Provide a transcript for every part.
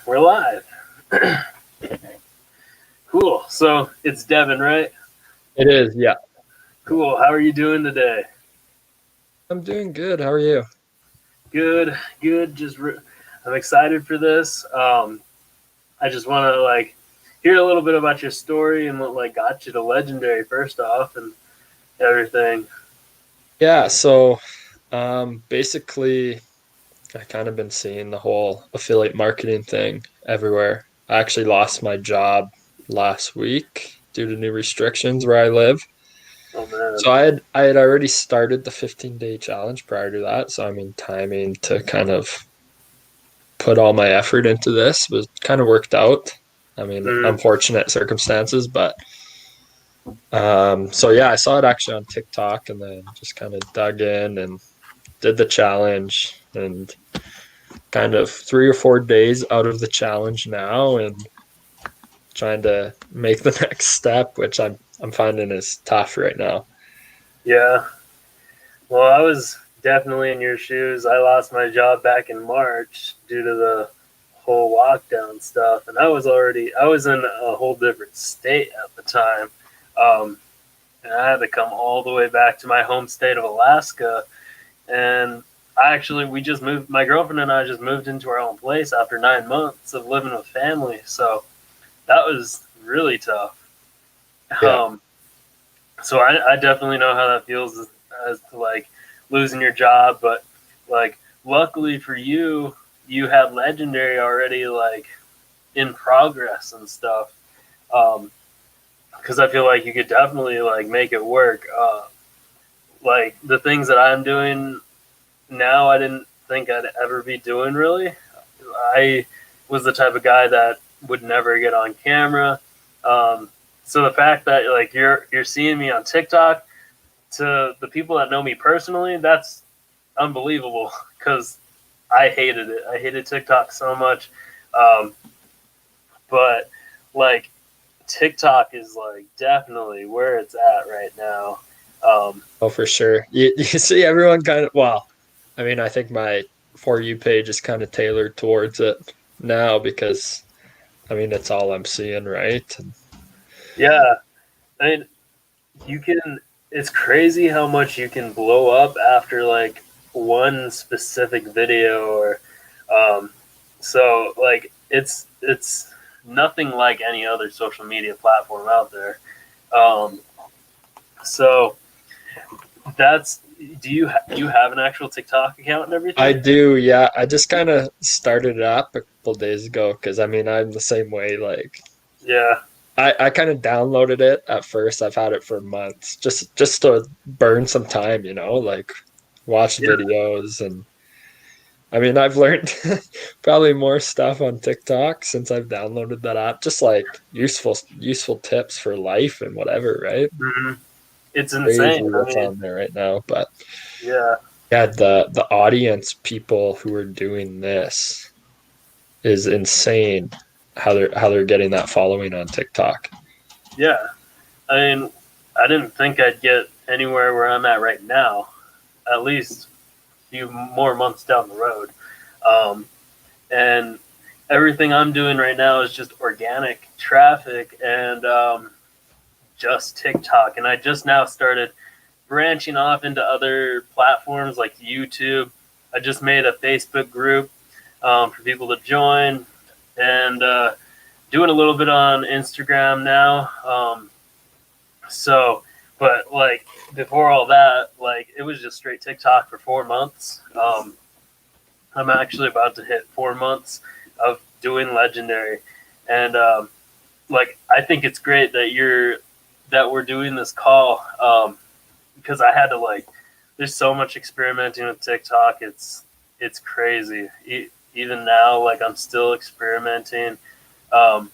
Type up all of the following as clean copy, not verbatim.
We're live. Cool. So it's Devin, right? It is, yeah. Cool. How are you doing today? I'm doing good. How are you? Good. Good. I'm excited for this. I just want to hear a little bit about your story and what got you to legendary first off and everything. Yeah, so basically I kind of been seeing the whole affiliate marketing thing everywhere. I actually lost my job last week due to new restrictions where I live. Oh man. So I had already started the 15-day challenge prior to that. So I mean timing to kind of put all my effort into this was kind of worked out. I mean, Mm, unfortunate circumstances, but so yeah, I saw it actually on TikTok and then just kind of dug in and did the challenge and kind of 3 or 4 days out of the challenge now and trying to make the next step, which I'm finding is tough right now. yeah. Well, I was definitely in your shoes. I lost my job back in March due to the whole lockdown stuff, and I was in a whole different state at the time. Um, and I had to come all the way back to my home state of Alaska. And we just moved. My girlfriend and I just moved into our own place after 9 months of living with family. So that was really tough. Yeah. Um, so I definitely know how that feels as to losing your job, but luckily for you, you had legendary already in progress and stuff. Because I feel like you could definitely make it work. The things that I'm doing now, I didn't think I'd ever be doing really. I was the type of guy that would never get on camera. Um, so the fact that you're seeing me on TikTok, to the people that know me personally, that's unbelievable because I hated it. I hated TikTok so much. Um, but like TikTok is definitely where it's at right now. Oh, for sure. You see everyone kind of, well, I mean, I think my For You page is kind of tailored towards it now because, I mean, it's all I'm seeing, right? And yeah, I mean, you can. It's crazy how much you can blow up after one specific video, or so it's nothing like any other social media platform out there. Um, so that's you have an actual TikTok account and I everything? do, yeah. I just kind of started it up a couple days ago because, I mean, I'm the same way. Like, Yeah, I kind of downloaded it at first. I've had it for months, just to burn some time, like watch yeah, videos. And I mean, I've learned probably more stuff on TikTok since I've downloaded that app, just like useful tips for life and whatever, right? hmm it's Crazy insane. I what's mean, on there right now. But yeah, yeah, the audience, people who are doing this is insane how they're getting that following on TikTok. yeah. I mean, I didn't think I'd get anywhere where I'm at right now. At least a few more months down the road. Um, and everything I'm doing right now is just organic traffic and just TikTok. And I just now started branching off into other platforms like YouTube. I just made a Facebook group for people to join, and doing a little bit on Instagram now. So, but before all that, it was just straight TikTok for 4 months. I'm actually about to hit 4 months of doing legendary, and I think it's great that we're doing this call, because I had to there's so much experimenting with TikTok. It's crazy. Even now, I'm still experimenting. Um,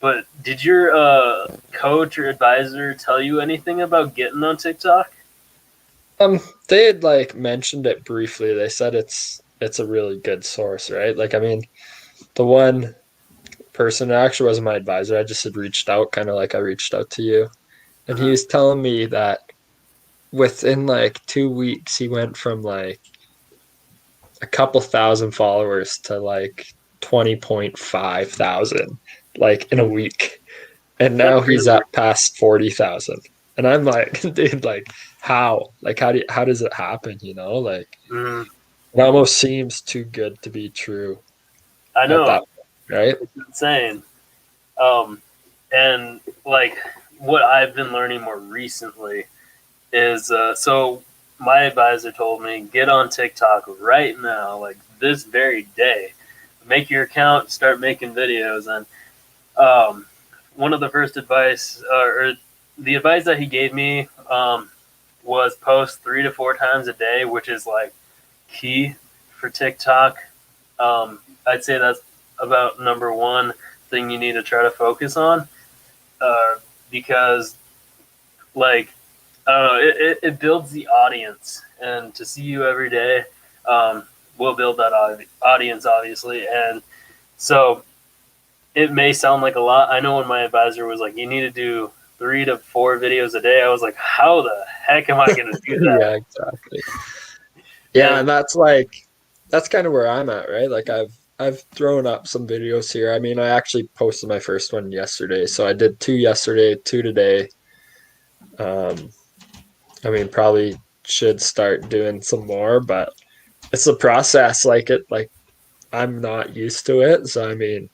but did your coach or advisor tell you anything about getting on TikTok? They had like mentioned it briefly. They said it's a really good source, right? Like, I mean, the one person actually wasn't my advisor. I just had reached out, kind of like I reached out to you, and he Mm-hmm. was telling me that within like 2 weeks, he went from like a couple thousand followers to like 20.5 thousand like in a week. And That's now he's crazy. at past 40,000. And I'm like, dude, like how? Like how does it happen, you know? Like Mhm. it almost seems too good to be true I at that know. point, right? It's insane. Um, and like what I've been learning more recently is so my advisor told me get on TikTok right now, like this very day. Make your account, start making videos, and um, one of the first advice or the advice that he gave me was post 3 to 4 times a day, which is like key for TikTok. I'd say that's about number one thing you need to try to focus on uh, because like I don't know, it builds the audience, and to see you every day um, will build that audience, obviously. And so it may sound like a lot. I know when my advisor was like, "You need to do 3 to 4 videos a day," I was like, "How the heck am I going to do Yeah, that?" exactly. Yeah, And and that's kind of where I'm at, right? Like I've thrown up some videos here. I mean, I actually posted my first one yesterday. So I did two yesterday, two today. Um, I mean, probably should start doing some more, but it's a process. Like I'm not used to it. So I mean,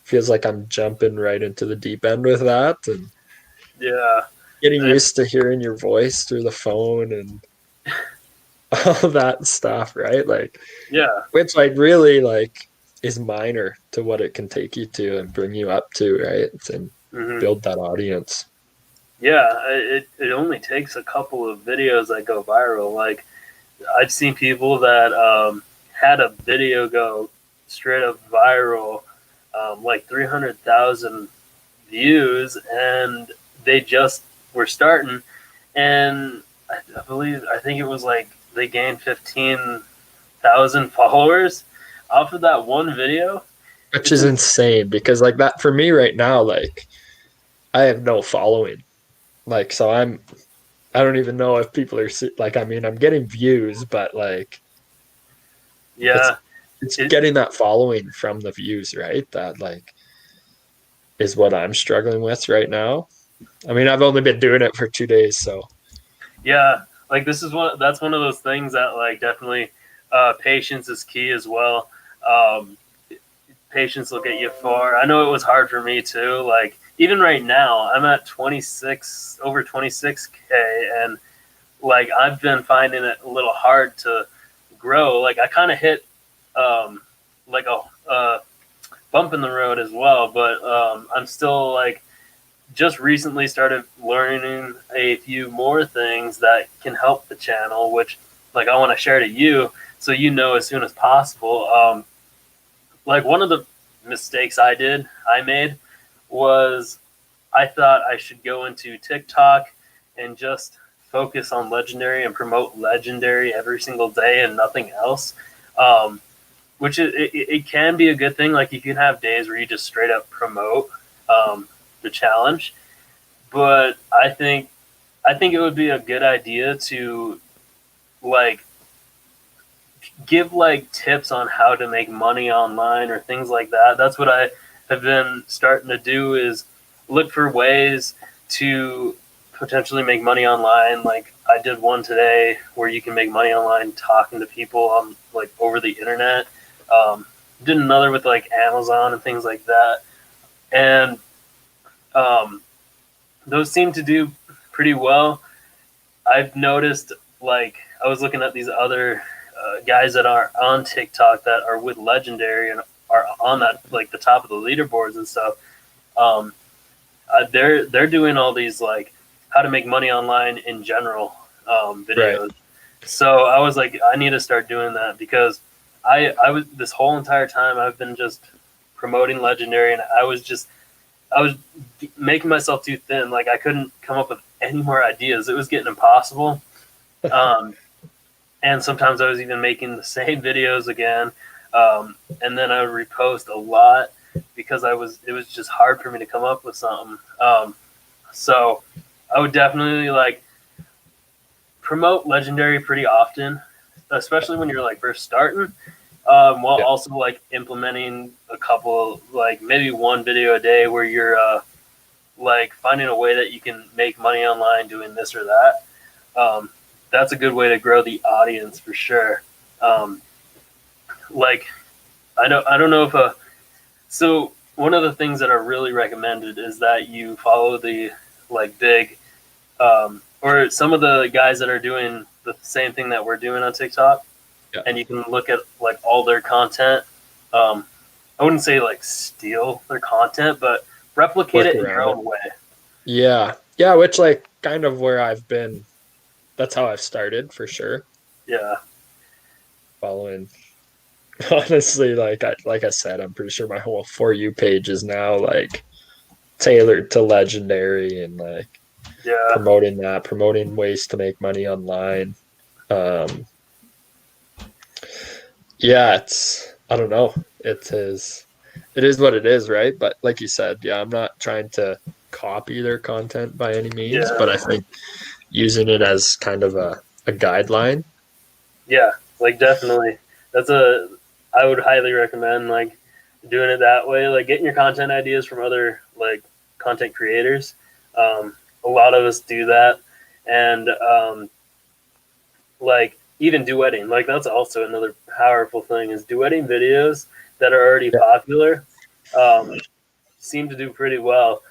feels like I'm jumping right into the deep end with that and yeah, getting and used to hearing your voice through the phone and all that stuff, right? Like yeah, which like really like is minor to what it can take you to and bring you up to, right? And hmm build that audience. yeah. It only takes a couple of videos that go viral. Like I've seen people that had a video go straight up viral, like 300,000 views, and they just were starting. And I think it was like they gained 15,000 followers off of that one video. Which It's is insane because like that for me right now, like I have no following. Like so I don't even know if people are like I mean I'm getting views, but like it's yeah, it's it, getting that following from the views, right? That like is what I'm struggling with right now. I mean, I've only been doing it for 2 days, so yeah. Like this is that's one of those things that like definitely patience is key as well. Um, Patience will get you far. I know it was hard for me too. Like even right now, I'm at 26 over 26K, and like I've been finding it a little hard to grow. Like I kind of hit um, like a bump in the road as well, but I'm still like just recently started learning a few more things that can help the channel, which like I want to share to you so you know as soon as possible. Like one of the mistakes I made was I thought I should go into TikTok and just focus on Legendary and promote Legendary every single day and nothing else. Um, which it can be a good thing. Like you can have days where you just straight up promote the challenge, but I think it would be a good idea to like give like tips on how to make money online or things like that. That's what I have been starting to do is look for ways to potentially make money online. Like I did one today where you can make money online talking to people on like over the internet. Um, did another with like Amazon and things like that, and um, those seem to do pretty well. I've noticed like I was looking at these other guys that are on TikTok that are with Legendary and are on that like the top of the leaderboards and stuff. Um, they're doing all these like how to make money online in general right. videos. So I was like, I need to start doing that because I was this whole entire time I've been just promoting Legendary, and I was making myself too thin. Like I couldn't come up with any more ideas. It was getting impossible. Um, and sometimes I was even making the same videos again, and then I would repost a lot because it was just hard for me to come up with something. So I would definitely like promote Legendary pretty often, especially when you're like first starting. While Yeah. also like implementing a couple, like maybe one video a day where you're like finding a way that you can make money online doing this or that. Um, that's a good way to grow the audience for sure. Um, like I don't know if so one of the things that are really recommended is that you follow the like big or some of the guys that are doing the same thing that we're doing on TikTok, Yeah. and you can look at like all their content. Um, I wouldn't say like steal their content, but replicate Work it in your around it. own way. Yeah. Yeah. Which, like, kind of where I've been. That's how I've started for sure. Yeah, Following, honestly, like I said, I'm pretty sure my whole For You page is now like tailored to legendary and like yeah, promoting ways to make money online. Um, yeah, I don't know. It is what it is, right? But like you said, yeah, I'm not trying to copy their content by any means, yeah, but I think using it as kind of a guideline. yeah. Like definitely, that's a. I would highly recommend like doing it that way. Like getting your content ideas from other like content creators. A lot of us do that, and like even duetting. Like that's also another powerful thing is duetting videos that are already Yeah. popular. Um, seem to do pretty well,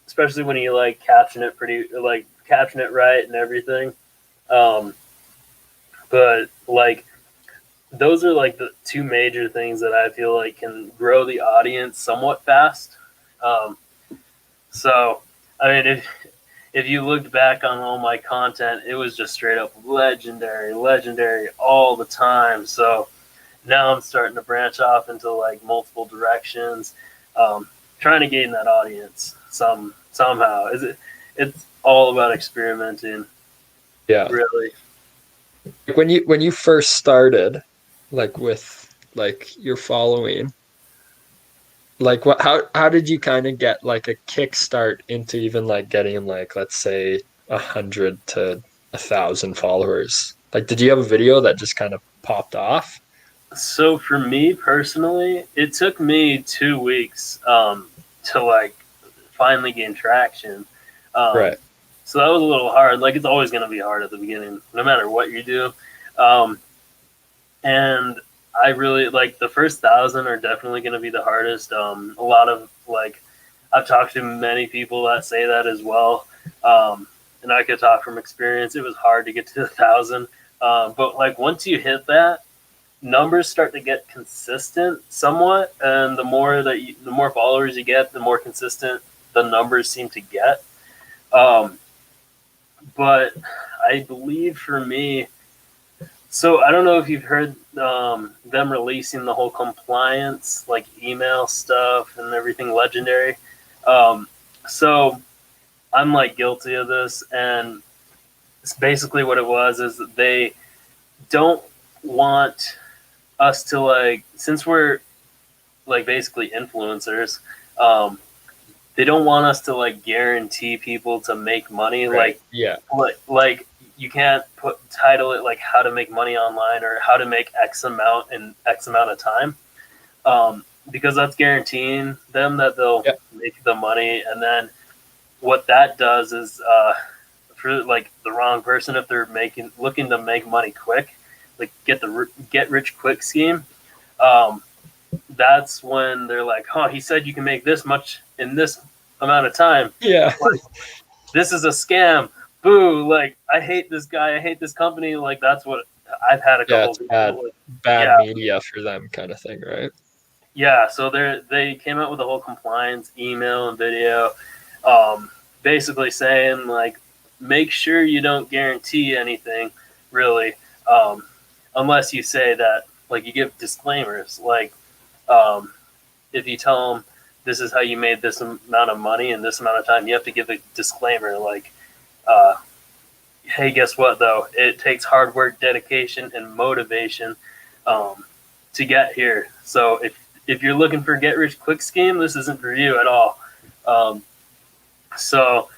especially when you like caption it right and everything. Um, but like those are like the two major things that I feel like can grow the audience somewhat fast. Um, so I mean, if you looked back on all my content, it was just straight up legendary, legendary all the time. So now I'm starting to branch off into like multiple directions, trying to gain that audience somehow. It's all about experimenting, Yeah. really. When you first started, like with like your following, like what how did you kind of get like a kickstart into even like getting like let's say 100 to 1,000 followers? Like, did you have a video that just kind of popped off? So for me personally, it took me 2 weeks to like finally gain traction. Um, Right. so that was a little hard. Like it's always going to be hard at the beginning, no matter what you do. Um, and I really like the first 1,000 are definitely going to be the hardest. A lot of like I've talked to many people that say that as well, and I could talk from experience. It was hard to get to 1,000, but like once you hit that, numbers start to get consistent somewhat, and the more followers you get, the more consistent the numbers seem to get. Um, but I believe for me, so I don't know if you've heard them releasing the whole compliance, like email stuff and everything legendary. Um, so I'm like guilty of this, and it's basically what it was is that they don't want us to like since we're like basically influencers. Um, they don't want us to like guarantee people to make money. Right. Yeah. Like you can't put title it like how to make money online or how to make X amount in X amount of time, because that's guaranteeing them that they'll Yeah. make the money. And then what that does is for like the wrong person, if they're making looking to make money quick, like get rich quick scheme. Um, that's when they're like, "Huh, he said you can make this much in this amount of time. Yeah. Like, this is a scam. Boo! Like, I hate this guy. I hate this company." Like, that's what I've had a Yeah, couple it's of people. Like, bad yeah, media for them kind of thing, right? yeah. So they came out with a whole compliance email and video, um, basically saying like, make sure you don't guarantee anything, really, um, unless you say that like you give disclaimers like. Um, if you tell them this is how you made this amount of money in this amount of time, you have to give a disclaimer like, uh, "Hey, guess what? Though it takes hard work, dedication, and motivation um, to get here. So if you're looking for a get rich quick scheme, this isn't for you at all." Um, so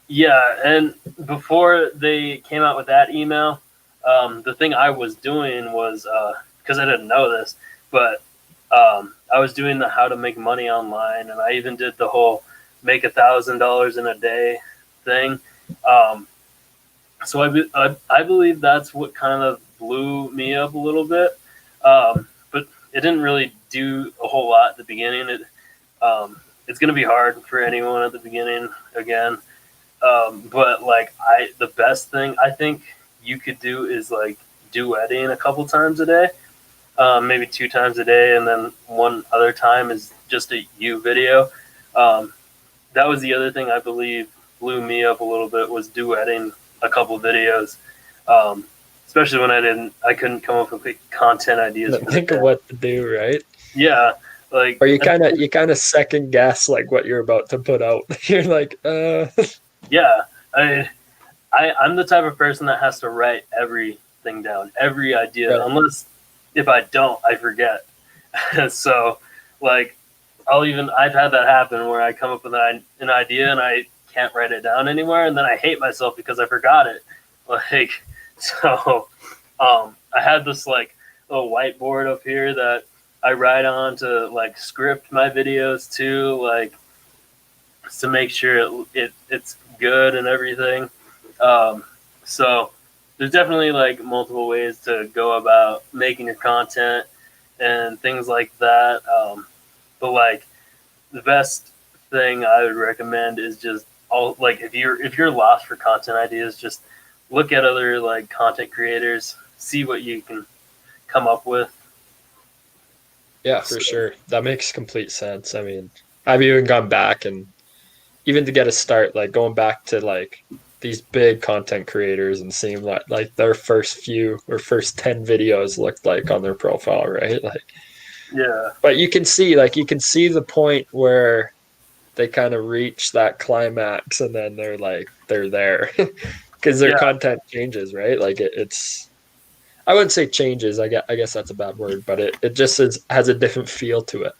yeah, and before they came out with that email, the thing I was doing was because I didn't know this, but I was doing the how to make money online, and I even did the whole make $1,000 in a day thing. Um, so I believe that's what kind of blew me up a little bit. But it didn't really do a whole lot at the beginning. It's going to be hard for anyone at the beginning again. But like the best thing I think you could do is like duetting a couple times a day, maybe 2 times a day, and then one other time is just a you video. Um, that was the other thing I believe blew me up a little bit was duetting a couple videos, um, especially when I couldn't come up with content ideas for the Think of day. what to do, right? Yeah, like Or you kind of second guess like what you're about to put out. You're like, yeah, I'm the type of person that has to write everything down, every idea, right. unless if I don't, I forget. So, like, I've had that happen where I come up with an idea and I can't write it down anywhere, and then I hate myself because I forgot it. Like, so, I had this like little whiteboard up here that I write on to like script my videos too, like to make sure it's good and everything. Um, so there's definitely like multiple ways to go about making your content and things like that. But like the best thing I would recommend is just all like if you're lost for content ideas, just look at other like content creators, see what you can come up with. Yeah, for So, sure. That makes complete sense. I mean, I've even gone back and even to get a start, like going back to like these big content creators and seeing what like their first few or first 10 videos looked like on their profile, right? Like, yeah, but you can see the point where they kind of reach that climax and then they're there because their yeah, content changes, right? Like it's I wouldn't say changes. I guess that's a bad word, but it just has a different feel to it.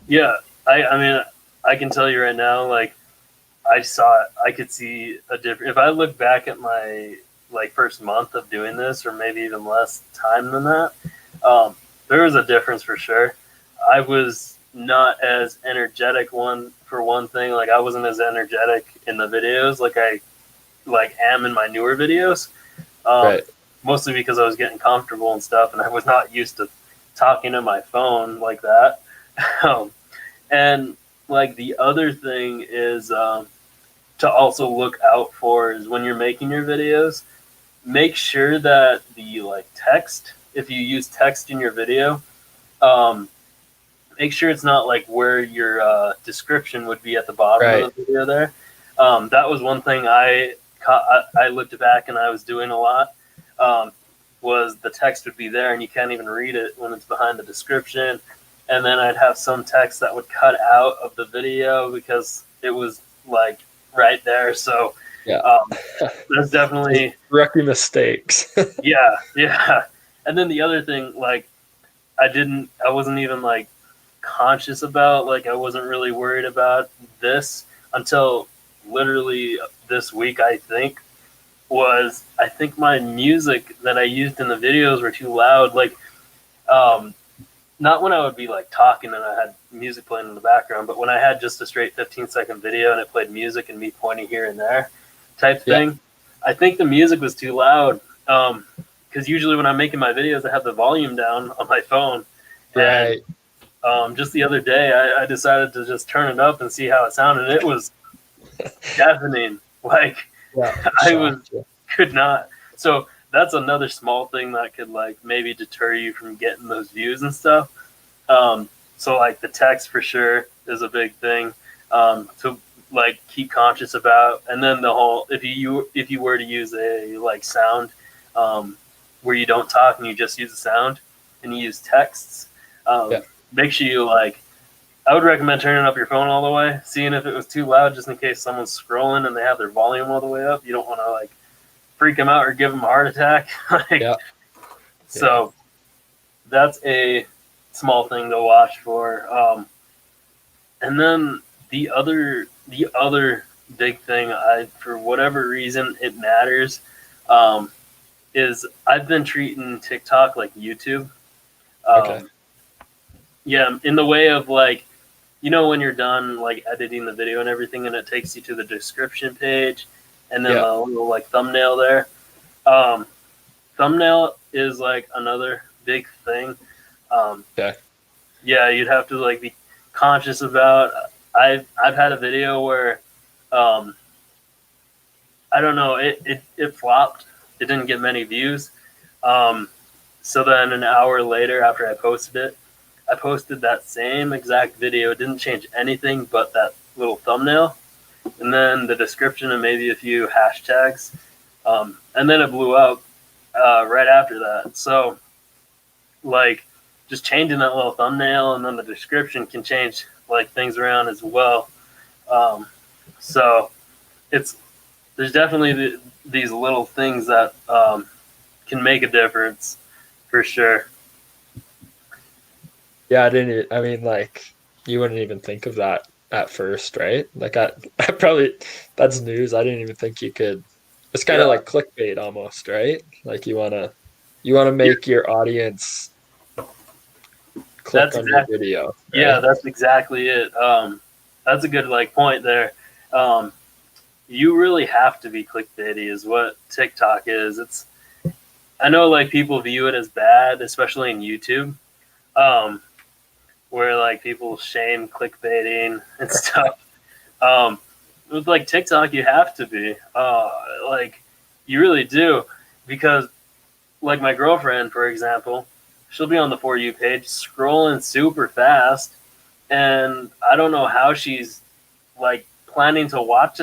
yeah. I mean, I can tell you right now, like I saw it. I could see a different. If I look back at my like first month of doing this, or maybe even less time than that, um, there was a difference for sure. I was not as energetic one for one thing. Like I wasn't as energetic in the videos like I like am in my newer videos. Um, Right. Mostly because I was getting comfortable and stuff, and I was not used to talking to my phone like that. um, and like the other thing is to also look out for is when you're making your videos, make sure that the like text, if you use text in your video, um, make sure it's not like where your description would be at the bottom Right. of the video there. That was one thing I looked back and I was doing a lot. Um, was the text would be there and you can't even read it when it's behind the description. And then I'd have some text that would cut out of the video because it was like right there. So Yeah. um, there's definitely Rookie mistakes. yeah. And then the other thing, like I wasn't even like conscious about, like I wasn't really worried about this until literally this week. I think my music that I used in the videos were too loud. Like um, not when I would be like talking and I had music playing in the background, but when I had just a straight 15-second video and it played music and me pointing here and there type Yeah. thing, I think the music was too loud. Because usually when I'm making my videos, I have the volume down on my phone. And Right. just the other day, I decided to just turn it up and see how it sounded. It was deafening. Like Yeah. I was Shocked. Yeah. could not. So that's another small thing that could like maybe deter you from getting those views and stuff. So like the text for sure is a big thing to like keep conscious about, and then the whole if you were to use a like sound where you don't talk and you just use the sound and you use texts, Yeah. make sure you like. I would recommend turning up your phone all the way, seeing if it was too loud, just in case someone's scrolling and they have their volume all the way up. You don't want to like freak them out or give them a heart attack. Like, Yeah. Yeah. so that's a small thing to watch for. And then the other big thing, I for whatever reason it matters, is I've been treating TikTok like YouTube. Okay. Um, yeah, in the way of like, when you're done like editing the video and everything, and it takes you to the description page, and then Yeah. the little like thumbnail there. Um, Thumbnail is like another big thing. Um, Okay. yeah, you'd have to like be conscious about. I've had a video where um, I don't know, it flopped. It didn't get many views. Um, so then an hour later, after I posted it, I posted that same exact video. It didn't change anything but that little thumbnail, and then the description and maybe a few hashtags, and then it blew up right after that. So like just changing that little thumbnail and then the description can change like things around as well. Um, so it's there's definitely these little things that can make a difference for sure. Yeah, I didn't. I mean, like, you wouldn't even think of that at first, right? Like, I probably that's news. I didn't even think you could. It's kind of Yeah, like clickbait almost, right? Like you wanna yeah, make your audience click that's on your exactly video, yeah, right? that's exactly it. That's a good like point there. Um, you really have to be clickbaity, is what TikTok is. It's I know like people view it as bad, especially in YouTube. Um, where like people shame clickbaiting and stuff. Um, with like TikTok, you have to be like you really do because like my girlfriend, for example, she'll be on the for you page scrolling super fast, and I don't know how she's like planning to watch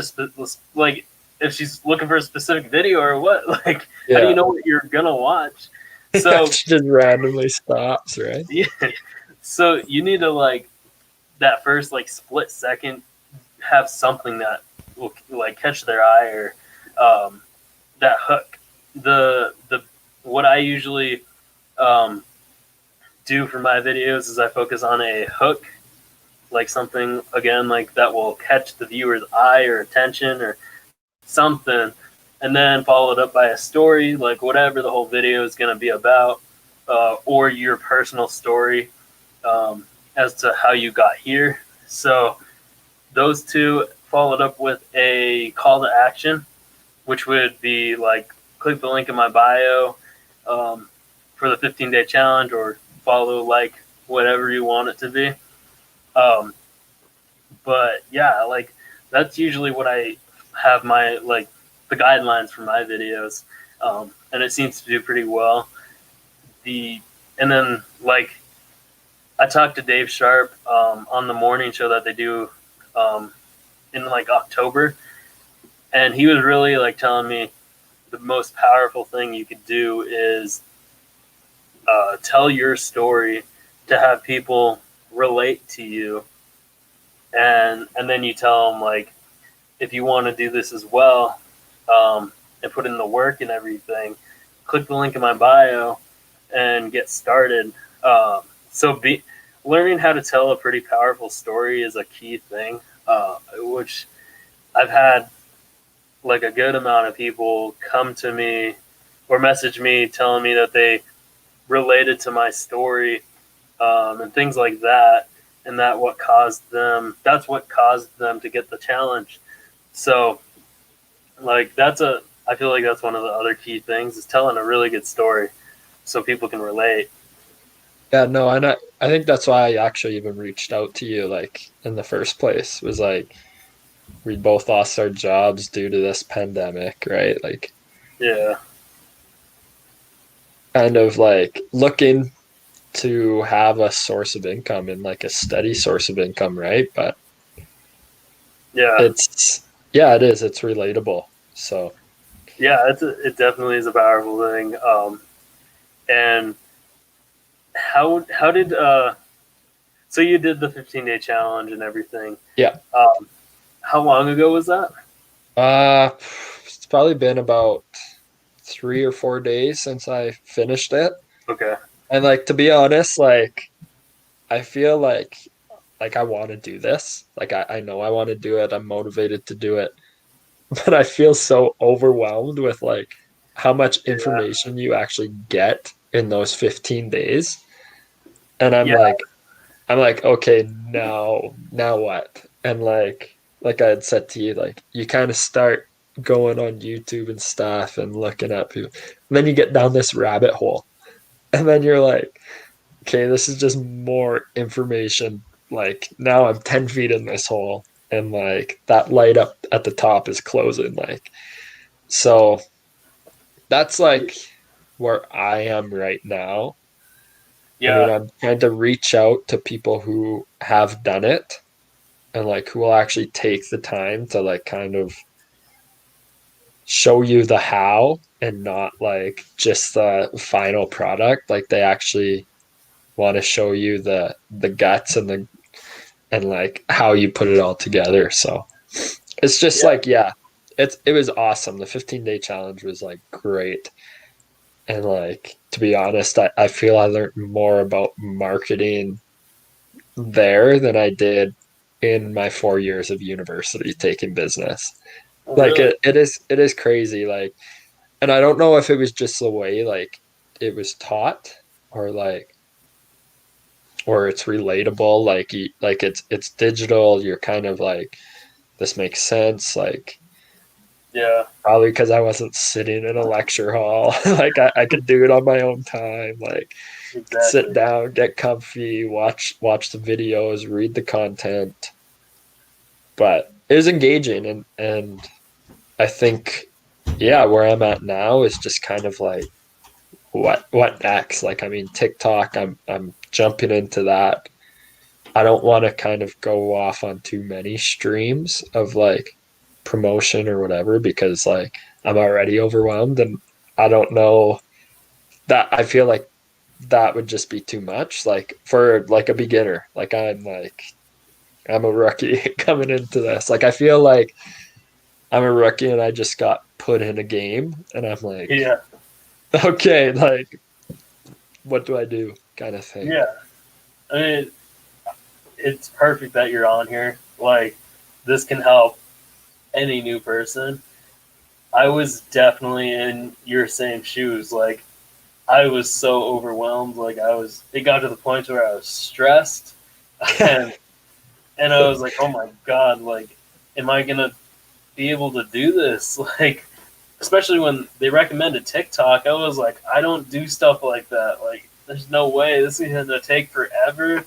like if she's looking for a specific video or what. Like, how do you Yeah. know what you're gonna watch? Yeah, So she just randomly stops, right? yeah, so you need to like that first like split second have something that will like catch their eye or um, that hook. The what I usually um, do for my videos is I focus on a hook, like something again like that will catch the viewer's eye or attention or something, and then followed up by a story, like whatever the whole video is going to be about, or your personal story as to how you got here. So those two followed up with a call to action, which would be like click the link in my bio um, for the 15-day challenge or follow like whatever you want it to be. Um, but yeah, like that's usually what I have my like the guidelines for my videos, and it seems to do pretty well. The and then like I talked to Dave Sharp on the morning show that they do um, in like October, and he was really like telling me the most powerful thing you could do is tell your story to have people relate to you, and then you tell them like if you want to do this as well and put in the work and everything, click the link in my bio and get started. So be learning how to tell a pretty powerful story is a key thing, which I've had like a good amount of people come to me or message me telling me that they related to my story and things like that, and that's what caused them to get the challenge. So like I feel like that's one of the other key things is telling a really good story so people can relate. Yeah, no, and I think that's why I actually even reached out to you, like, in the first place, was like we both lost our jobs due to this pandemic, right? Like, Yeah, kind of like looking to have a source of income and like a steady source of income, right? But yeah, it's, yeah, it is. It's relatable. So, yeah. It definitely is a powerful thing. And how did so you did the 15-day challenge and everything? yeah. Um, how long ago was that? Uh, it's probably been about 3 or 4 days since I finished it. Okay. And like, to be honest, like, I feel like I want to do this. Like, I know I want to do it. I'm motivated to do it. But I feel so overwhelmed with like how much Yeah. information you actually get in those 15 days. And Yeah. I'm like, okay, now what? And like I had said to you, like you kind of start going on YouTube and stuff and looking at people. And then you get down this rabbit hole. And then you're like, okay, this is just more information. Like now I'm 10 feet in this hole and like that light up at the top is closing. Like, so that's like where I am right now. I mean, Yeah. I'm trying to reach out to people who have done it and like who will actually take the time to like kind of show you the how and not like just the final product. Like they actually want to show you the guts and like how you put it all together. So it's just Yeah. like, yeah, it was awesome. The 15-day challenge was like great. And like to be honest, I feel I learned more about marketing there than I did in my 4 years of university taking business. Oh, Like really? it is crazy. Like, and I don't know if it was just the way like it was taught or like or it's relatable. Like it's digital. You're kind of like this makes sense. Like Yeah. probably because I wasn't sitting in a lecture hall. Like I could do it on my own time. Like sit Exactly. down, get comfy, watch the videos, read the content. But it was engaging and I think yeah, where I'm at now is just kind of like what next? Like I mean TikTok, I'm jumping into that. I don't want to kind of go off on too many streams of like promotion or whatever because like I'm already overwhelmed and I don't know that I feel like that would just be too much like for like a beginner. I'm a rookie coming into this. Like I feel like I'm a rookie and I just got put in a game and I'm like, Yeah. okay, like what do I do kind of thing. Yeah. I mean, it's perfect that you're on here. Like, this can help any new person. I was definitely in your same shoes. Like, I was so overwhelmed. Like, it got to the point where I was stressed. And, and I was like, oh my God, like, am I going to be able to do this? Like, especially when they recommended TikTok, I was like, I don't do stuff like that. Like, there's no way. This is going to take forever.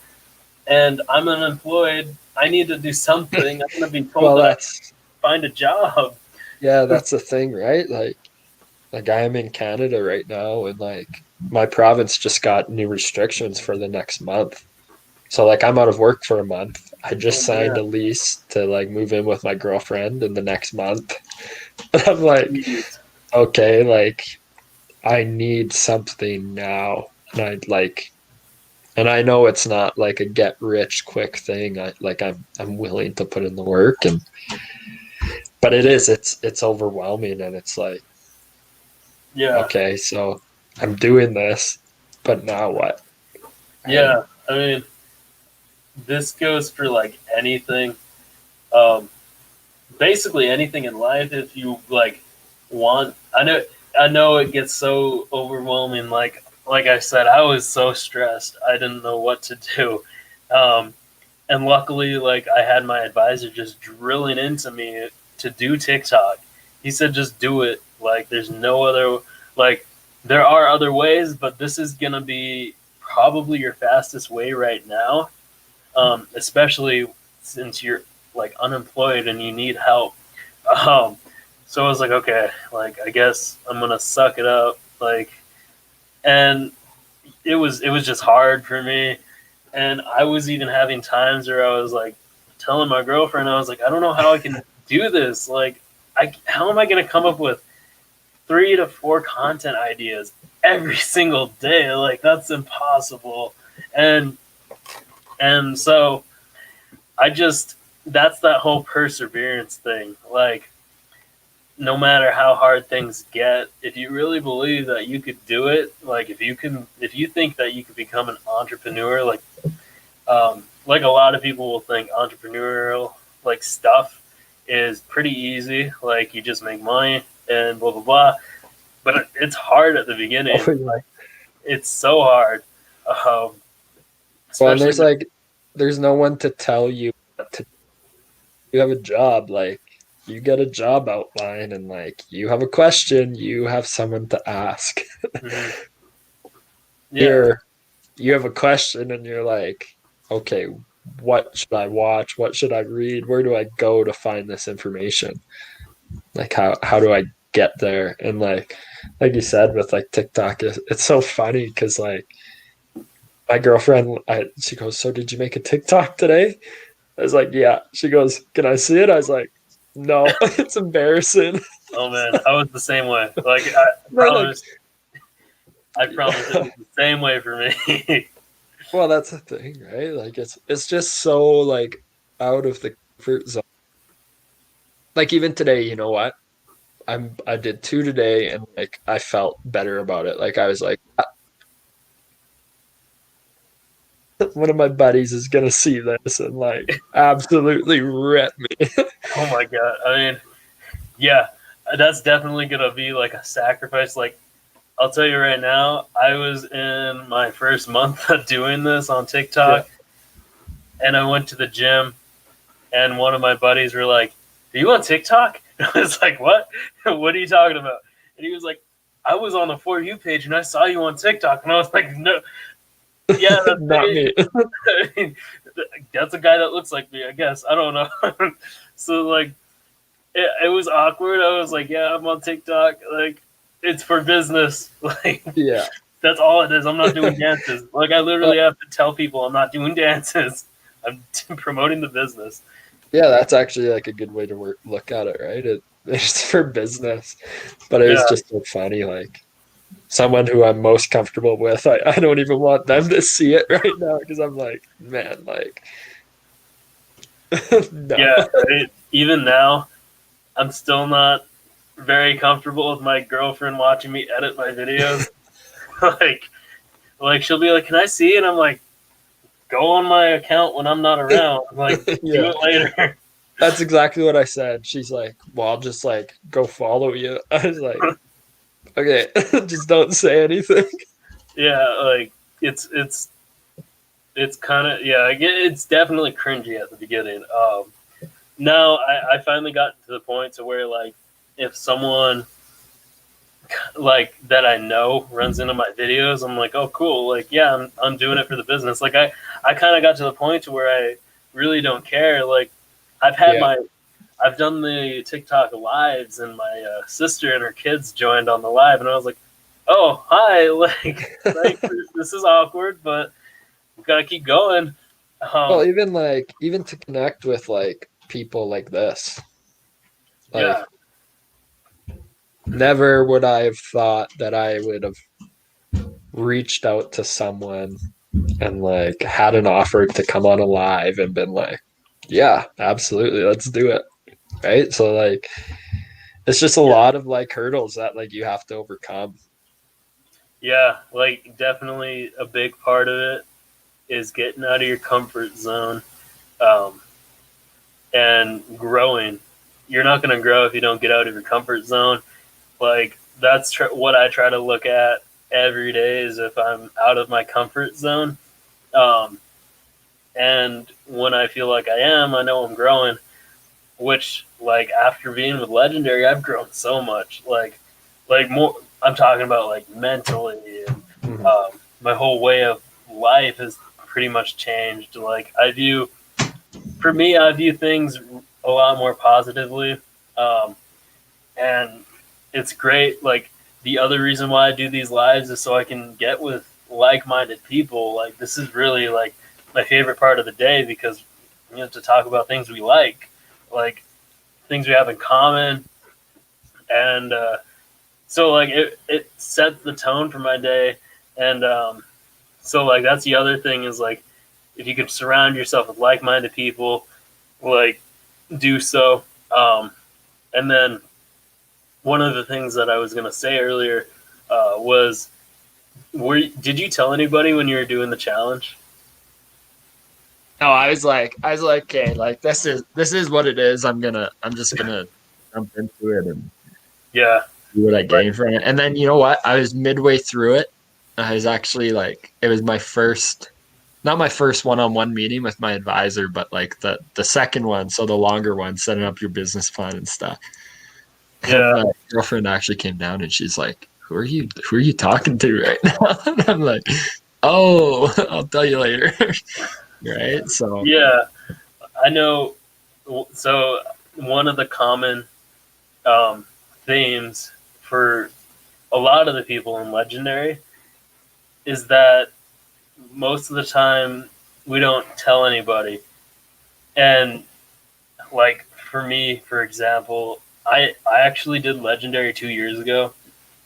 And I'm unemployed. I need to do something. I'm going to be told Well, that I that's find a job. yeah, that's the thing, right? Like I'm in Canada right now and like my province just got new restrictions for the next month. So like I'm out of work for a month. I just Oh signed man, a lease to like move in with my girlfriend in the next month. And I'm like, jeez. okay, like I need something now. And I know it's not like a get rich quick thing. I'm willing to put in the work and but it's overwhelming and it's like Yeah, okay, so I'm doing this, but now what? And yeah. I mean, this goes for like anything. Um, Basically anything in life. If you like want, I know it gets so overwhelming. Like I said, I was so stressed. I didn't know what to do. Um, and luckily, like I had my advisor just drilling into me to do TikTok. He said, just do it. Like there's no other, like there are other ways, but this is gonna be probably your fastest way right now. Especially since you're like unemployed and you need help. Um, so I was like, okay, like I guess I'm gonna suck it up. Like, and it was just hard for me. And I was even having times where I was like telling my girlfriend, I was like, I don't know how I can do this. Like, how am I going to come up with 3 to 4 content ideas every single day? Like, that's impossible. And so I just that's that whole perseverance thing. Like, no matter how hard things get, if you really believe that you could do it, like if you think that you could become an entrepreneur, like a lot of people will think entrepreneurial like stuff is pretty easy, like you just make money and blah blah blah. But it's hard at the beginning. oh yeah, Like it's so hard. Um, Well, and especially there's no one to tell you what to, you have a job, like you get a job outline and like you have a question, you have someone to ask. mhm. Yeah, Here, you have a question and you're like, okay, what should I watch? What should I read? Where do I go to find this information? Like how do I get there? And like you said with like TikTok, it's so funny because like my girlfriend, she goes, "So did you make a TikTok today?" I was like, "Yeah." She goes, "Can I see it?" I was like, "No, it's embarrassing." oh man, I was the same way. Like I Right, like, promise, I promise it was the same way for me. well, that's the thing, right? Like it's just so like out of the comfort zone. Like even today, you know what? I did two today and like I felt better about it. Like I was like, one of my buddies is gonna see this and like absolutely rip me. Oh my god, I mean, yeah, that's definitely gonna be like a sacrifice. Like I'll tell you right now, I was in my first month of doing this on Yeah. TikTok, and I went to the gym, and one of my buddies were like, "Are you on TikTok?" And I was like, "What? What are you talking about?" And he was like, "I was on the For You page, and I saw you on TikTok." And I was like, "No, yeah, that's Not me." me. I mean, that's a guy that looks like me, I guess. I don't know. So like, it was awkward. I was like, "Yeah, I'm on TikTok. Like, it's for business. Like, Yeah. that's all it is. I'm not doing dances. Like, I literally have to tell people I'm not doing dances. I'm promoting the business." Yeah, that's actually like a good way to look at it, right? It's for business, but it was Yeah, just so funny. Like someone who I'm most comfortable with, I don't even want them to see it right now because I'm like, man, like, no. yeah. Even now, I'm still not very comfortable with my girlfriend watching me edit my videos. like, like she'll be like, "Can I see it?" And I'm like, "Go on my account when I'm not around. Like, do Yeah, it later." that's exactly what I said. She's like, well, I'll just like go follow you. I was like, okay, just don't say anything. Yeah, like it's it's kind of yeah. It's definitely cringy at the beginning. Now I finally got to the point to where like if someone like that I know runs into my videos, I'm like, oh cool, like yeah, I'm doing it for the business. Like I kind of got to the point to where I really don't care. Like I've had Yeah. my I've done the TikTok lives, and my sister and her kids joined on the live, and I was like, oh hi, like thanks, this is awkward, but we gotta keep going. Well, Um, even to connect with like people like this, like yeah, never would I have thought that I would have reached out to someone and like had an offer to come on a live and been like, yeah, absolutely, let's do it. Right. So like it's just a yeah, lot of like hurdles that like you have to overcome. yeah, like definitely a big part of it is getting out of your comfort zone, um, and growing. You're not going to grow if you don't get out of your comfort zone. Like that's what I try to look at every day is if I'm out of my comfort zone. Um, and when I feel like I am, I know I'm growing. Which like after being with Legendary, I've grown so much. Like more. I'm talking about like mentally and Mhm. my whole way of life has pretty much changed. Like for me, I view things a lot more positively, um, and it's great. Like the other reason why I do these lives is so I can get with like-minded people. Like this is really like my favorite part of the day because you know to talk about things we like things we have in common, and so like it sets the tone for my day, and so like that's the other thing is like if you could surround yourself with like-minded people, like do so. And then one of the things that I was gonna say earlier was, did you tell anybody when you were doing the challenge? No, I was like, okay, like this is what it is. I'm just gonna jump into it and Yeah, see what I right. gain from it. And then you know what? I was midway through it. I was actually like, it was my first not my first one-on-one meeting with my advisor, but like the second one, so the longer one, setting up your business plan and stuff. And Yeah. my girlfriend actually came down and she's like, who are you talking to right now? And I'm like, oh, I'll tell you later. Right? So Yeah. I know. So one of the common um, themes for a lot of the people in Legendary is that most of the time we don't tell anybody. And like for me, for example, I actually did Legendary 2 years ago.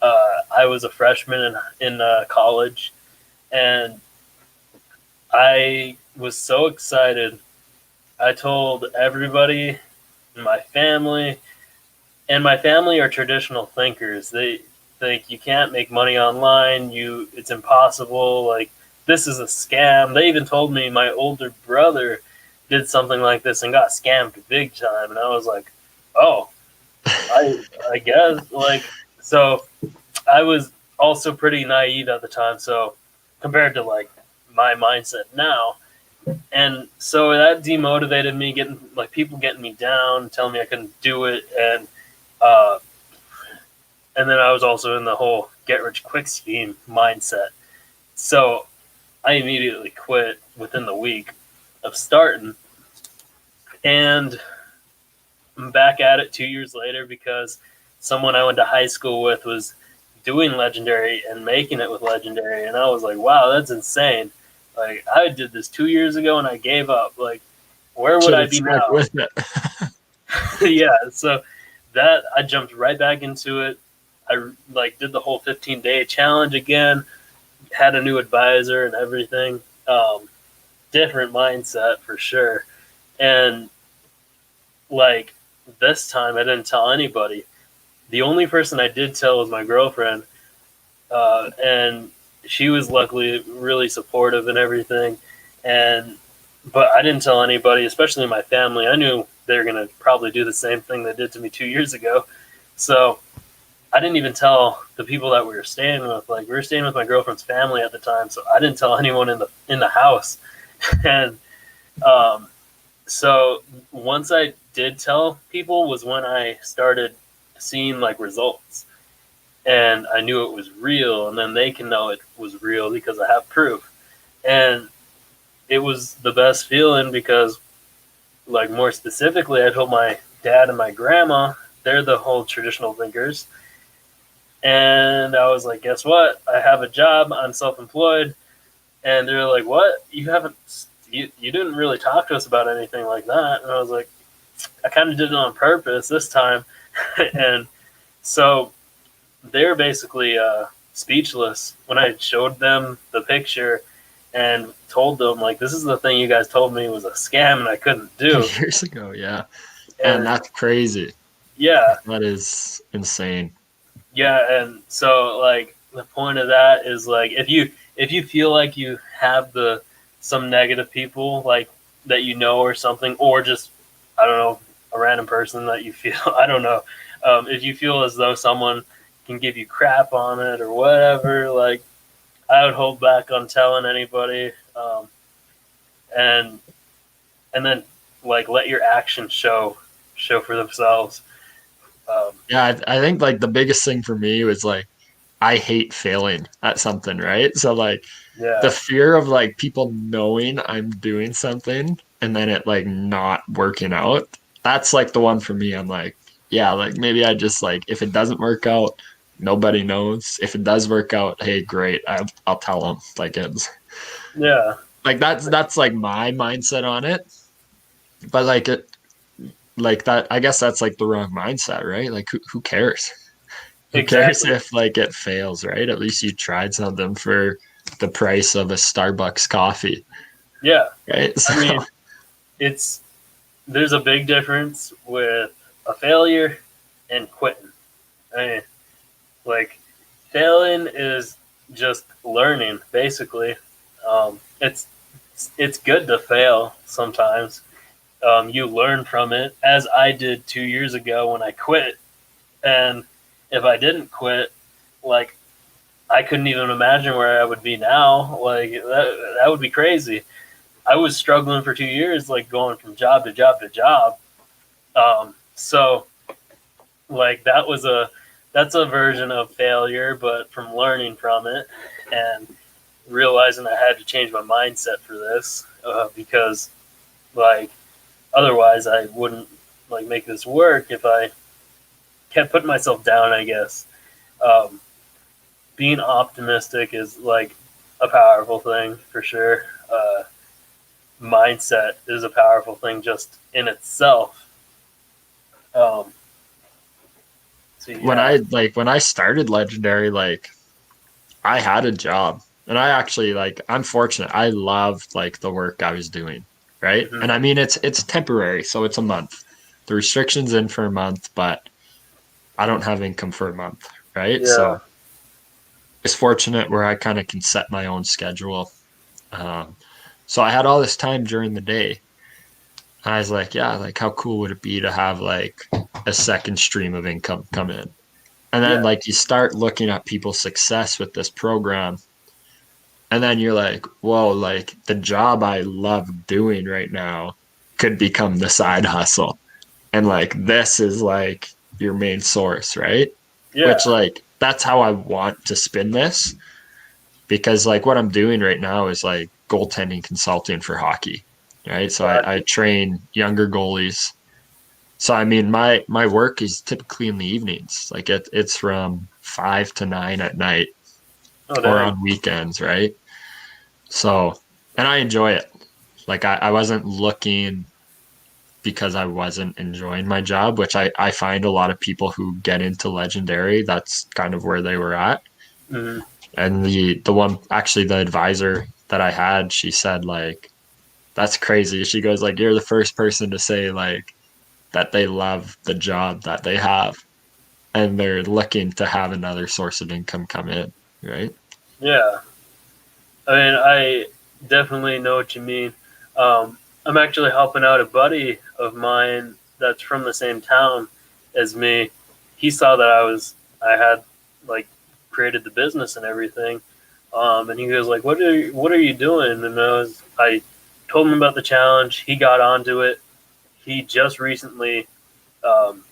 I was a freshman in college, and I was so excited. I told everybody in my family, and my family are traditional thinkers. They think you can't make money online. It's impossible. Like this is a scam. They even told me my older brother did something like this and got scammed big time. And I was like, oh, I guess like so. I was also pretty naive at the time. So compared to like my mindset now, and so that demotivated me, getting like people getting me down, telling me I couldn't do it, uh, and then I was also in the whole get rich quick scheme mindset. So I immediately quit within the week of starting, and I'm back at it 2 years later because someone I went to high school with was doing Legendary and making it with Legendary, and I was like, wow, that's insane. Like I did this 2 years ago and I gave up. Like where would should I have be stuck now? with it. Yeah, so that I jumped right back into it. I like did the whole 15-day challenge again, had a new advisor and everything. Different mindset for sure. And like this time, I didn't tell anybody. The only person I did tell was my girlfriend, and she was luckily really supportive and everything. And but I didn't tell anybody, especially my family. I knew they were gonna probably do the same thing they did to me 2 years ago. So I didn't even tell the people that we were staying with. Like we were staying with my girlfriend's family at the time, so I didn't tell anyone in the house. And um, so once I did tell people was when I started seeing like results, and I knew it was real, and then they can know it was real because I have proof. And it was the best feeling because, like more specifically, I told my dad and my grandma. They're the whole traditional thinkers. And I was like, guess what? I have a job. I'm self employed. And they're like, what? You didn't really talk to us about anything like that. And I was like, I kind of did it on purpose this time. And so they're basically speechless when I showed them the picture and told them, like, this is the thing you guys told me was a scam and I couldn't do. 2 years ago, yeah. And And that's crazy. yeah, That is insane. yeah, and so like the point of that is like if you feel like you have the some negative people like that you know or something, or just I don't know, a random person that you feel I don't know, if you feel as though someone can give you crap on it or whatever, like I would hold back on telling anybody, and and then like let your actions show for themselves. Um, Yeah, I think like the biggest thing for me was like I hate failing at something, right? So like the yeah, fear of like people knowing I'm doing something and then it like not working out. That's like the one for me. I'm like, yeah, like maybe I just like if it doesn't work out, nobody knows. If it does work out, hey, great. I'll tell them. Like it's yeah, like that's like my mindset on it. But like it like that I guess that's like the wrong mindset, right? Like who cares? Who cares exactly. if like it fails, right? At least you tried something for the price of a Starbucks coffee, Yeah, right? I So mean, it's there's a big difference with a failure and quitting. I mean, like failing is just learning, basically. It's good to fail sometimes. You learn from it, as I did 2 years ago when I quit. And if I didn't quit, like I couldn't even imagine where I would be now. Like that would be crazy. I was struggling for 2 years, like going from job to job to job. So like that's a version of failure, but from learning from it and realizing I had to change my mindset for this because like otherwise I wouldn't like make this work if I kept putting myself down. I guess um, being optimistic is like a powerful thing for sure. Mindset is a powerful thing just in itself. Um, so yeah, When I started Legendary, like I had a job and I actually like I'm fortunate. I loved like the work I was doing, right? mm-hmm. And I mean it's temporary, so it's a month. The restrictions in for a month, but I don't have income for a month, right? Yeah, So it's fortunate where I kind of can set my own schedule. Um, so I had all this time during the day. I was like, yeah, like how cool would it be to have like a second stream of income come in? And then yeah, like you start looking at people's success with this program, and then you're like, whoa, like the job I love doing right now could become the side hustle. And like this is like your main source, right? Which yeah. like that's how I want to spin this because like what I'm doing right now is like goaltending consulting for hockey, right? So I Gotcha. train younger goalies. So I mean my work is typically in the evenings. Like it's from 5 to 9 at night Oh or dang. on weekends, right? So and I enjoy it. Like I wasn't looking because I wasn't enjoying my job, which I find a lot of people who get into legendary, that's kind of where they were at. Mm-hmm. And the one actually the advisor that I had, she said like that's crazy. She goes like you're the first person to say like that they love the job that they have and they're looking to have another source of income come in, right? Yeah. I mean, I definitely know what you mean. I'm actually helping out a buddy of mine that's from the same town as me. He saw that I had like created the business and everything, and he was like, what are you doing?" And I told him about the challenge. He got onto it. He just recently um,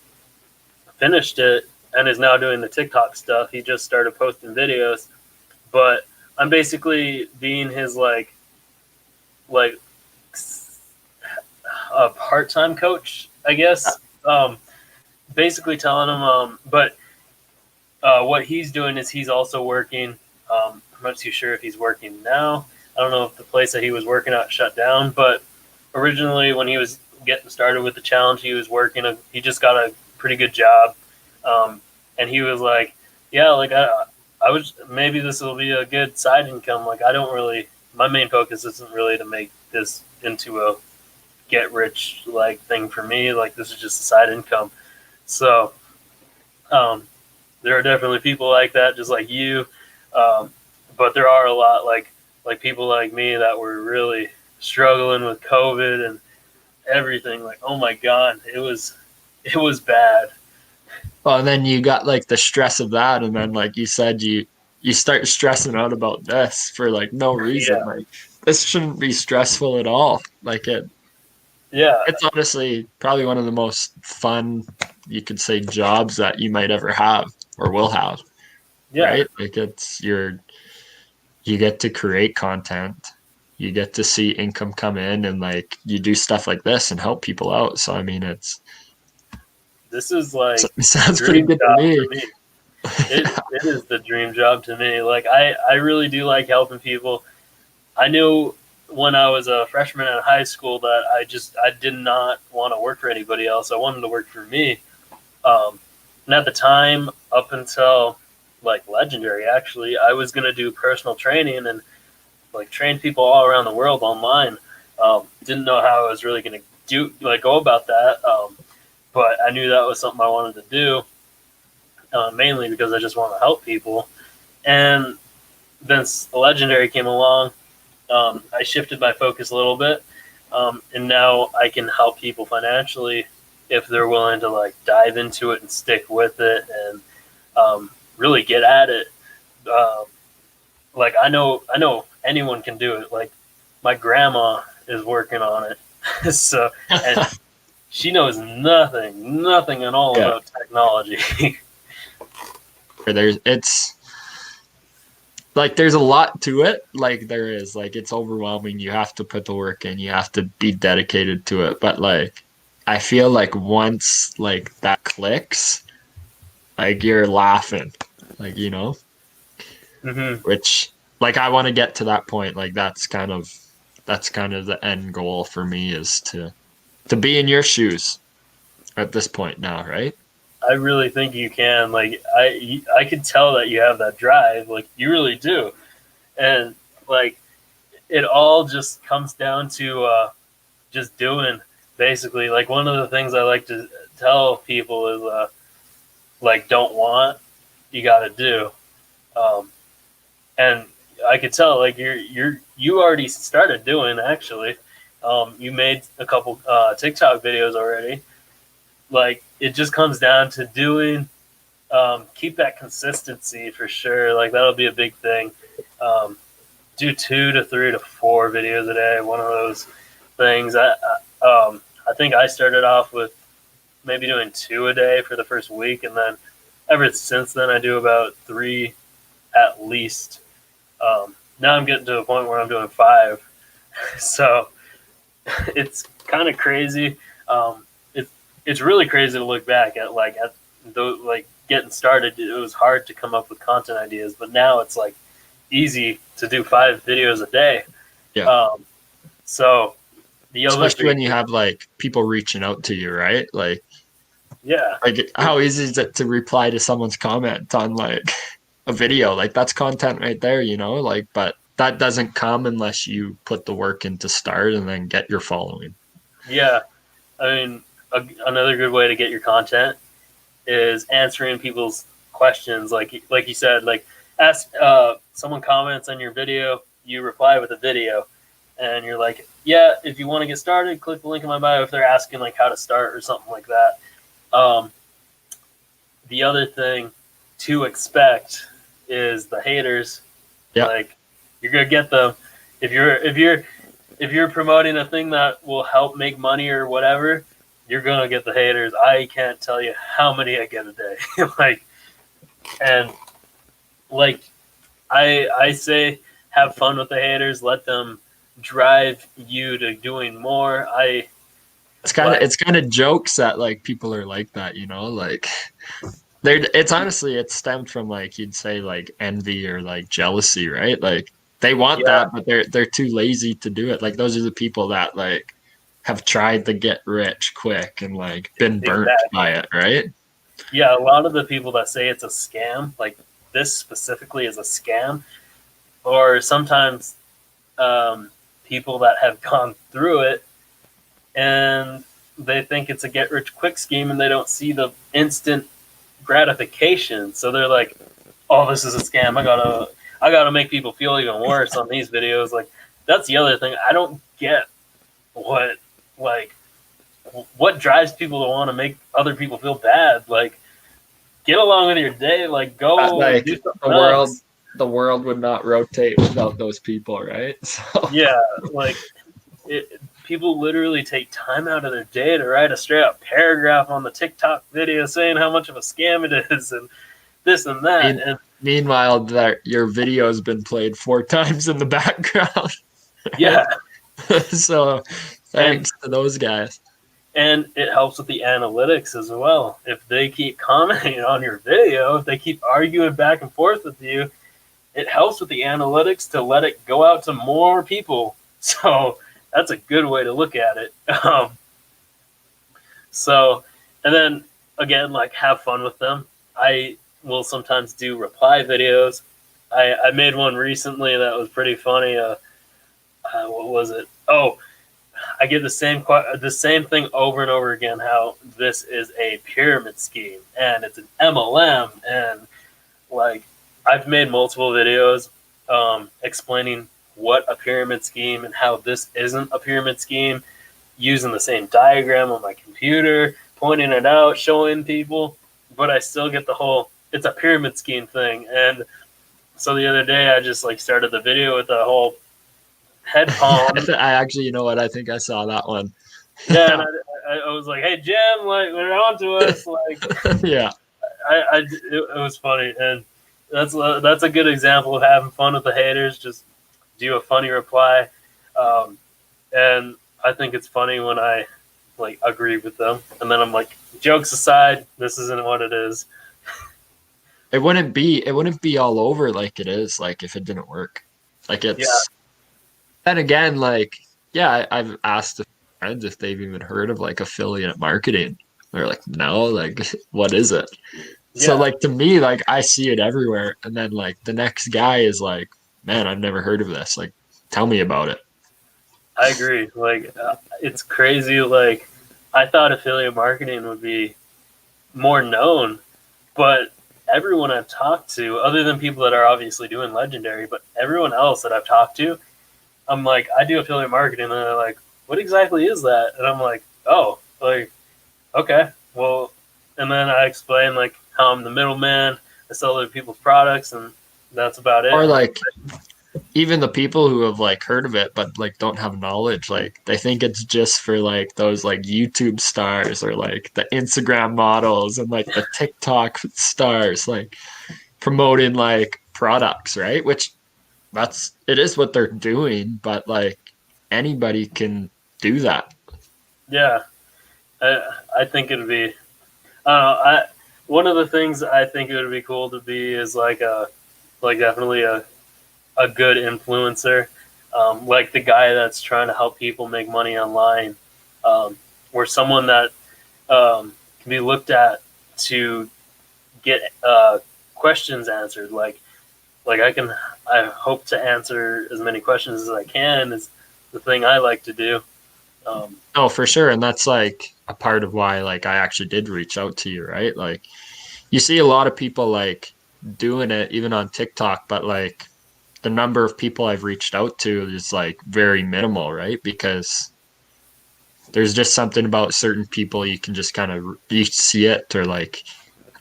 finished it and is now doing the TikTok stuff. He just started posting videos, but I'm basically being his like a part time coach, I guess. Basically telling him, but what he's doing is he's also working. I'm not too sure if he's working now. I don't know if the place that he was working at shut down, but originally when he was getting started with the challenge, he was working. He just got a pretty good job, and he was like, "Yeah, like I was maybe this will be a good side income. Like I don't really, my main focus isn't really to make this into a get rich like thing for me. Like this is just a side income." So um, there are definitely people like that, just like you. Um, but there are a lot like people like me that were really struggling with COVID and everything. Like, oh my god, it was bad. Well, and then you got like the stress of that, and then like you said, you start stressing out about this for like no reason. Yeah, Like this shouldn't be stressful at all. Like yeah, it's honestly probably one of the most fun you could say jobs that you might ever have or will have, yeah, right? Like you get to create content, you get to see income come in, and like you do stuff like this and help people out. So I mean, this is like it the sounds pretty dream good to job me. for me. It is the dream job to me. Like I really do like helping people. I knew when I was a freshman in high school that I did not want to work for anybody else. I wanted to work for me. Um, and at the time, up until like legendary, actually, I was gonna do personal training and like train people all around the world online. Didn't know how I was really gonna go about that. But I knew that was something I wanted to do, mainly because I just want to help people. And then legendary came along. I shifted my focus a little bit, and now I can help people financially if they're willing to like dive into it and stick with it and really get at it. Um, like I know anyone can do it. Like my grandma is working on it, so and she knows nothing at all Yeah. about technology. It's like there's a lot to it. Like there is, like it's overwhelming. You have to put the work in. You have to be dedicated to it. But like I feel like once like that clicks, like you're laughing. Like, hmm which like I want to get to that point. Like that's kind of the end goal for me is to be in your shoes at this point now, right? I really think you can. Like I can tell that you have that drive. Like you really do, and like it all just comes down to just doing. Basically, like one of the things I like to tell people is like don't want, you got to do. Um, and I could tell like you already started doing actually. You made a couple TikTok videos already. Like it just comes down to doing. Keep that consistency for sure. Like that'll be a big thing. Um, do 2 to 3 to 4 videos a day. One of those things. I think I started off with maybe doing 2 a day for the first week, and then ever since then I do about 3 at least. Now I'm getting to a point where I'm doing 5, so it's kind of crazy. It's really crazy to look back at those like getting started. It was hard to come up with content ideas, but now it's like easy to do 5 videos a day. Yeah. Um, so the other Especially thing, when you have like people reaching out to you, right? yeah, Like how easy is it to reply to someone's comment on like a video? Like that's content right there, like but that doesn't come unless you put the work in to start and then get your following. yeah. I mean, another good way to get your content is answering people's questions. Like you said, like ask someone comments on your video, you reply with a video, and you're like, yeah, if you want to get started, click the link in my bio. If they're asking like how to start or something like that. Um, the other thing to expect is the haters. Yeah. Like you're gonna get them if you're promoting a thing that will help make money or whatever. You're gonna get the haters. I can't tell you how many I get a day. like and like I say, have fun with the haters. Let them drive you to doing more. I It's kind of like it's kind of jokes that like people are like that, like it's honestly it's stemmed from like you'd say like envy or like jealousy, right? Like they want yeah, that, but they're too lazy to do it. Like those are the people that like have tried to get rich quick and like been burnt by exactly. it, right? Yeah, a lot of the people that say it's a scam, like this specifically is a scam, or sometimes people that have gone through it and they think it's a get rich quick scheme and they don't see the instant gratification. So they're like, "Oh, this is a scam. I gotta make people feel even worse on these videos." Like that's the other thing. I don't get what like what drives people to want to make other people feel bad. Like get along with your day. Like go Like do the something world else. the world would not rotate without those people, right? So Yeah, like people literally take time out of their day to write a straight up paragraph on the TikTok video saying how much of a scam it is and this and that. And meanwhile that your video has been played 4 times in the background. yeah, So and thanks to those guys. and it helps with the analytics as well. If they keep commenting on your video, if they keep arguing back and forth with you, it helps with the analytics to let it go out to more people. So that's a good way to look at it. So, and then again, like have fun with them. I will sometimes do reply videos. I made one recently that was pretty funny. What was it? Oh, I get the same thing over and over again. How this is a pyramid scheme and it's an MLM, and like I've made multiple videos explaining what a pyramid scheme and how this isn't a pyramid scheme, using the same diagram on my computer, pointing it out, showing people, but I still get the whole it's a pyramid scheme thing. And So the other day, I just like started the video with a whole head palm. I actually, you know what? I think I saw that one. Yeah, and I was like, "Hey Jim, like they're on to us." Like, Yeah. it was funny, and that's a good example of having fun with the haters. Just do a funny reply, um, and I think it's funny when I like agree with them, and then I'm like, jokes aside, this isn't what it is. It wouldn't be all over like it is like if it didn't work. Like Yeah, it's then again, like, yeah, I've asked friends if they've even heard of like affiliate marketing. They're like, no, like what is it? So yeah, like to me, like I see it everywhere. And then like the next guy is like, man, I've never heard of this. Like, tell me about it. I agree. Like, it's crazy. Like, I thought affiliate marketing would be more known, but everyone I've talked to, other than people that are obviously doing legendary, but everyone else that I've talked to, I'm like, I do affiliate marketing, and they're like, what exactly is that? And I'm like, oh, like, okay, well, and then I explain like how I'm the middleman, I sell other people's products, and that's about it. Or I'm like, like even the people who have like heard of it but like don't have knowledge, like they think it's just for like those like YouTube stars or like the Instagram models and like the TikTok stars, like promoting like products, right? Which that's it is what they're doing, but like anybody can do that. yeah, I think it'd be, I one of the things I think it would be cool to be is like definitely a good influencer, like the guy that's trying to help people make money online, or someone that can be looked at to get questions answered. Like I hope to answer as many questions as I can is the thing I like to do. Um, Oh, for sure. And that's like a part of why like I actually did reach out to you, right? Like you see a lot of people like doing it even on TikTok, but like the number of people I've reached out to is like very minimal, right? Because there's just something about certain people you can just kind of you see it or like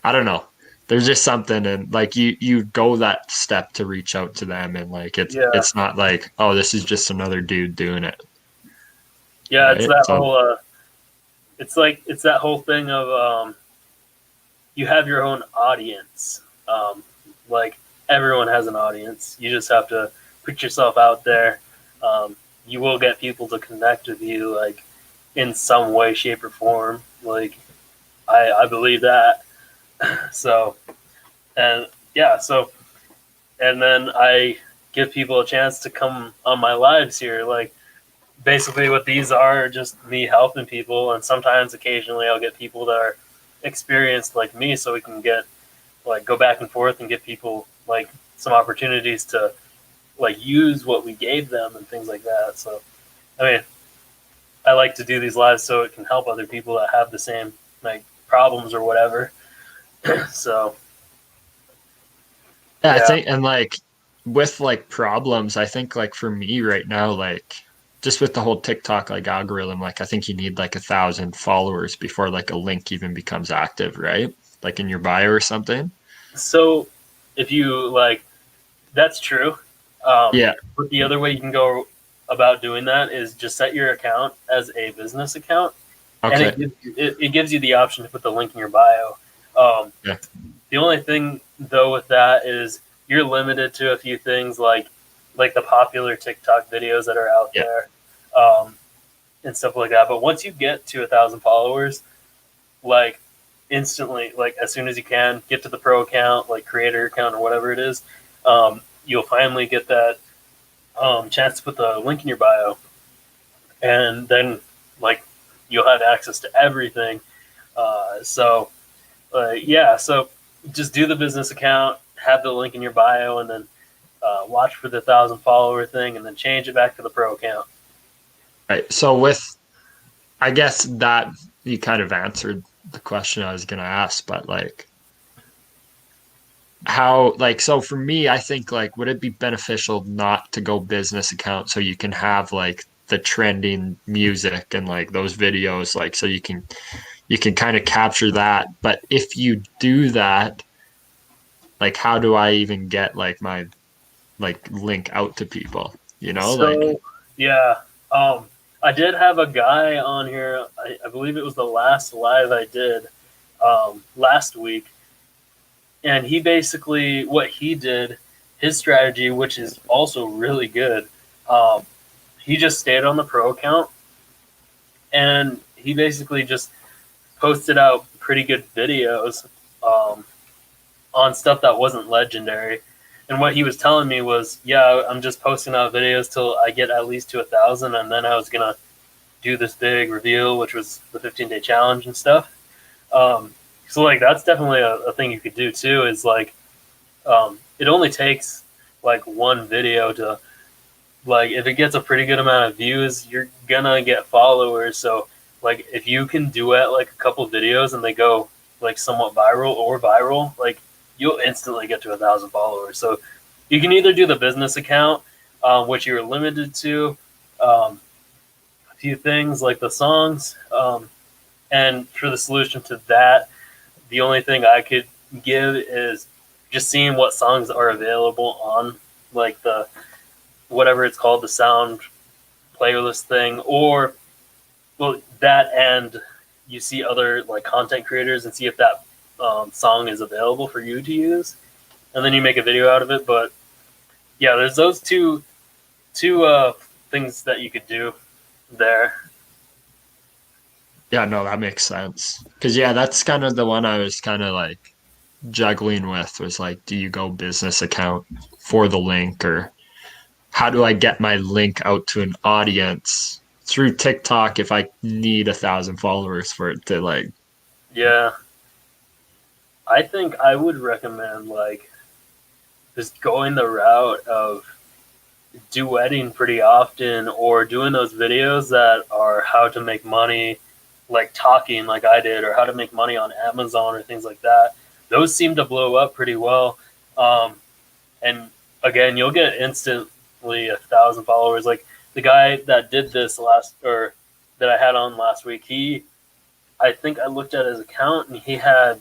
I don't know. There's just something and like you go that step to reach out to them and like yeah, it's not like, oh, this is just another dude doing it, yeah, it's right? that So whole. It's that whole thing of you have your own audience. Like everyone has an audience. You just have to put yourself out there. You will get people to connect with you, like in some way, shape, or form. Like I believe that. So and yeah, so and then I give people a chance to come on my lives here. Like basically, what these are just me helping people, and sometimes occasionally I'll get people that are experienced like me, so we can get like go back and forth and get people like some opportunities to like use what we gave them and things like that. So I mean, I like to do these lives so it can help other people that have the same like problems or whatever. So yeah, I yeah, think and like with like problems, I think like for me right now, like just with the whole TikTok like algorithm, like I think you need like 1,000 followers before like a link even becomes active, right? Like in your bio or something. so if you like, that's true. Um, Yeah. but the other way you can go about doing that is just set your account as a business account, and Okay. it gives you the option to put the link in your bio. Um, Yeah. the only thing though with that is you're limited to a few things like the popular TikTok videos that are out Yeah. there, and stuff like that. But once you get to 1,000 followers, like instantly, like as soon as you can, get to the pro account, like creator account or whatever it is, you'll finally get that chance to put the link in your bio, and then like you'll have access to everything. Yeah, so just do the business account, have the link in your bio, and then watch for the 1,000 follower thing, and then change it back to the pro account. Right. So with I guess that you kind of answered the question I was gonna ask, but like how like so for me, I think like would it be beneficial not to go business account so you can have like the trending music and like those videos like so you can kind of capture that. But if you do that, like how do I even get like my like link out to people? You know, like So yeah, I did have a guy on here. I believe it was the last live I did last week, and he basically what he did, his strategy, which is also really good. Um, he just stayed on the pro account, and he basically just posted out pretty good videos um, on stuff that wasn't legendary. And what he was telling me was, yeah, I'm just posting out videos till I get at least to 1,000, and then I was gonna do this big reveal, which was the 15-day challenge and stuff. Um, so like that's definitely a thing you could do too. Is like it only takes like one video to like if it gets a pretty good amount of views, you're gonna get followers. So like if you can duet like a couple videos and they go like somewhat viral, like you'll instantly get to 1,000 followers. So you can either do the business account, which you're limited to a few things like the songs, and for the solution to that, the only thing I could give is just seeing what songs are available on like the whatever it's called, the sound playlist thing, or well that and you see other like content creators and see if that song is available for you to use, and then you make a video out of it. But yeah, there's those two things that you could do there. yeah, no, that makes sense. Because yeah, that's kind of the one I was kind of like juggling with was like, do you go business account for the link or how do I get my link out to an audience through TikTok if I need 1,000 followers for it to like, Yeah, I think I would recommend like just going the route of duetting pretty often or doing those videos that are how to make money, like talking like I did, or how to make money on Amazon or things like that. Those seem to blow up pretty well. And again, you'll get instantly 1,000 followers. Like the guy that did this last, or that I had on last week, I think I looked at his account and he had,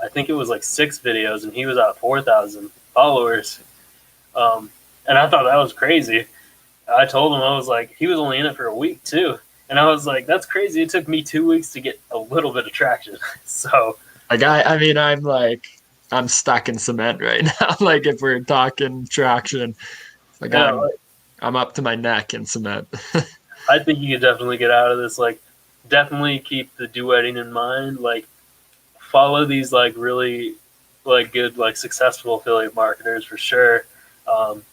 I think it was like 6 videos and he was at 4,000 followers. Um, and I thought that was crazy. I told him, I was like, he was only in it for a week too. And I was like, that's crazy. It took me 2 weeks to get a little bit of traction. So, like I mean, I'm like, I'm stuck in cement right now. Like if we're talking traction, like yeah, I'm up to my neck in cement. I think you could definitely get out of this. Like, definitely keep the duetting in mind. Like, follow these like really like good like successful affiliate marketers for sure. Um,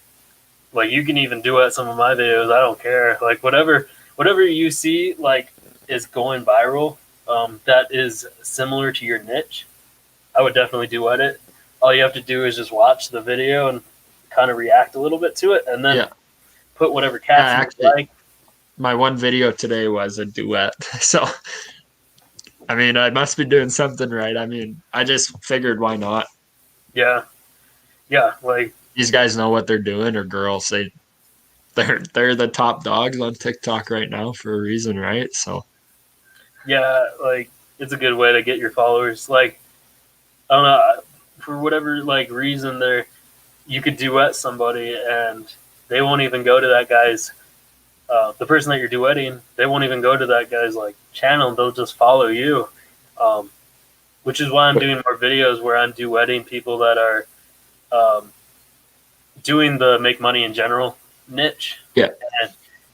like you can even duet some of my videos. I don't care. Like whatever you see like is going viral, that is similar to your niche. I would definitely duet it. All you have to do is just watch the video and kind of react a little bit to it, and then Yeah. put whatever Yeah, caption you actually, like. my one video today was a duet. So, I mean, I must be doing something right. I mean, I just figured why not? Yeah, yeah, like These guys know what they're doing, or girls, they're the top dogs on TikTok right now for a reason, right? So, yeah, like it's a good way to get your followers. Like I don't know, for whatever like reason, there you could duet somebody and they won't even go to that guy's the person that you're duetting. They won't even go to that guy's like channel. They'll just follow you, um, which is why I'm doing more videos where I'm duetting people that are um, doing the make money in general niche. yeah. And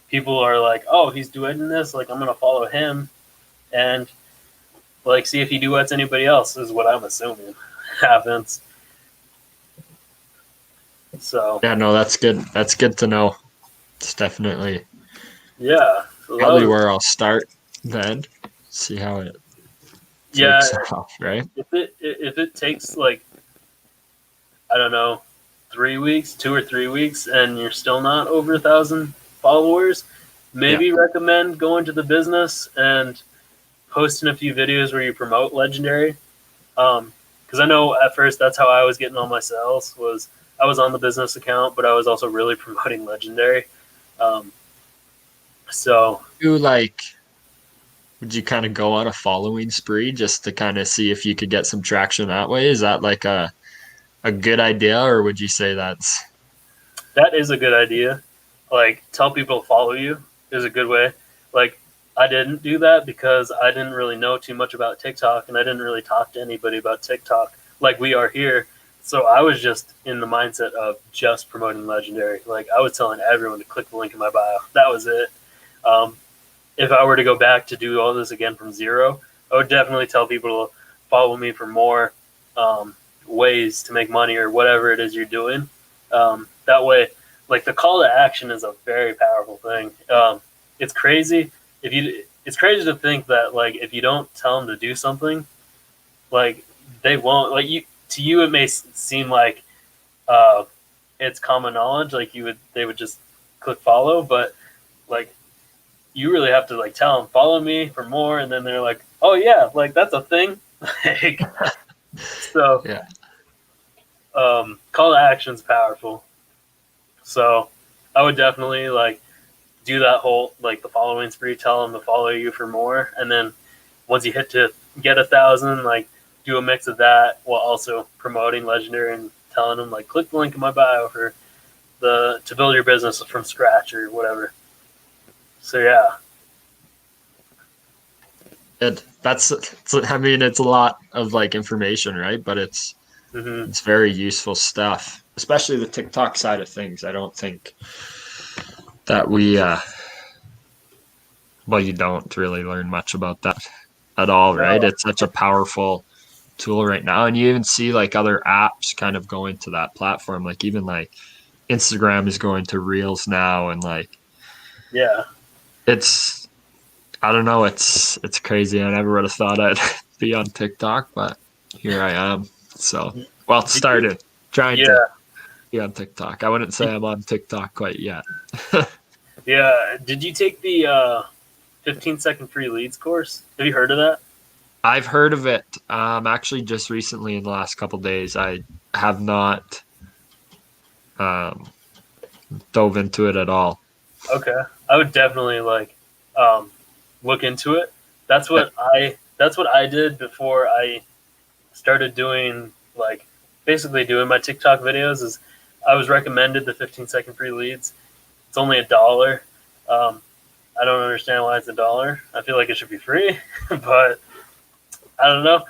people are like, oh, he's duetting this. Like I'm gonna follow him and like see if he duets anybody else. Is what I'm assuming happens. So Yeah, no, that's good. That's good to know. It's definitely yeah, so probably where I'll start then. See how it yeah. takes off, right? If it takes like I don't know 3 weeks, 2 or 3 weeks, and you're still not over 1,000 followers, Yeah. maybe recommend going to the business and posting a few videos where you promote Legendary. Because I know at first that's how I was getting all my sales was I was on the business account, but I was also really promoting Legendary. Um, so Do like would you kind of go on a following spree just to kind of see if you could get some traction that way? Is that like a good idea, or would you say that's That is a good idea. Like, tell people to follow you is a good way. Like, I didn't do that because I didn't really know too much about TikTok, and I didn't really talk to anybody about TikTok like we are here. So I was just in the mindset of just promoting Legendary. Like, I was telling everyone to click the link in my bio. That was it. Um, if I were to go back to do all this again from zero, I would definitely tell people to follow me for more ways to make money or whatever it is you're doing. That way, like, the call to action is a very powerful thing. It's crazy if you. It's crazy to think that, like, if you don't tell them to do something, like, they won't. Like, you, to you, it may seem like uh, it's common knowledge. Like, they would just click follow, but like, you really have to, like, tell them follow me for more, and then they're like, oh yeah, like, that's a thing. Like, so yeah. Call to action is powerful. So I would definitely, like, do that whole, like, the following spree, tell them to follow you for more, and then once you hit to get 1,000, like, do a mix of that while also promoting Legendary and telling them, like, click the link in my bio for to build your business from scratch or whatever. So yeah. I mean, it's a lot of like information, right? But Mm-hmm. it's very useful stuff, especially the TikTok side of things. I don't think that well, you don't really learn much about that at all, right? No. It's such a powerful tool right now. And you even see like other apps kind of going to that platform. Like even like Instagram is going to Reels now, and like Yeah. it's I don't know, it's crazy. I never would have thought I'd be on TikTok, but here I am. So well, it started trying Yeah. to be on TikTok. I wouldn't say I'm on TikTok quite yet. Yeah. Did you take the 15-second free leads course? Have you heard of that? I've heard of it. Actually, just recently in the last couple of days, I have not um, dove into it at all. Okay. I would definitely, like, look into it. That's what I did before I started doing, like, basically doing my TikTok videos. Is I was recommended the 15-second free leads. It's only $1. I don't understand why it's $1. I feel like it should be free, but I don't know.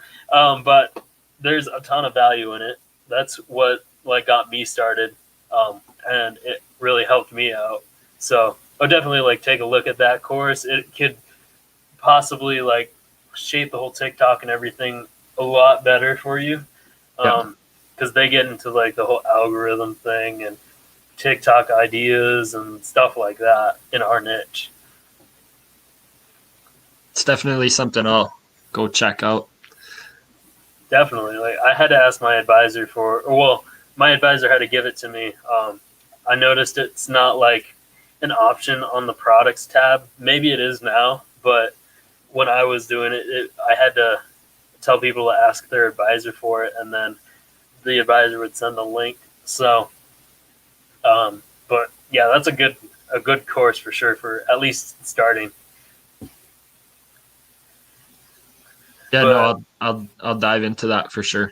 But there's a ton of value in it. That's what, like, got me started, and it really helped me out. So I would definitely, like, take a look at that course. It could possibly, like, shape the whole TikTok and everything a lot better for you, Yeah, because they get into, like, the whole algorithm thing and TikTok ideas and stuff like that in our niche. it's definitely something I'll go check out. Definitely. Like, I had to ask my advisor well, my advisor had to give it to me. I noticed it's not, like, an option on the products tab. Maybe it is now, but when I was doing it, I had to tell people to ask their advisor for it, and then the advisor would send a link. So, but yeah, that's a good course for sure for at least starting. Yeah, no, But I'll dive into that for sure.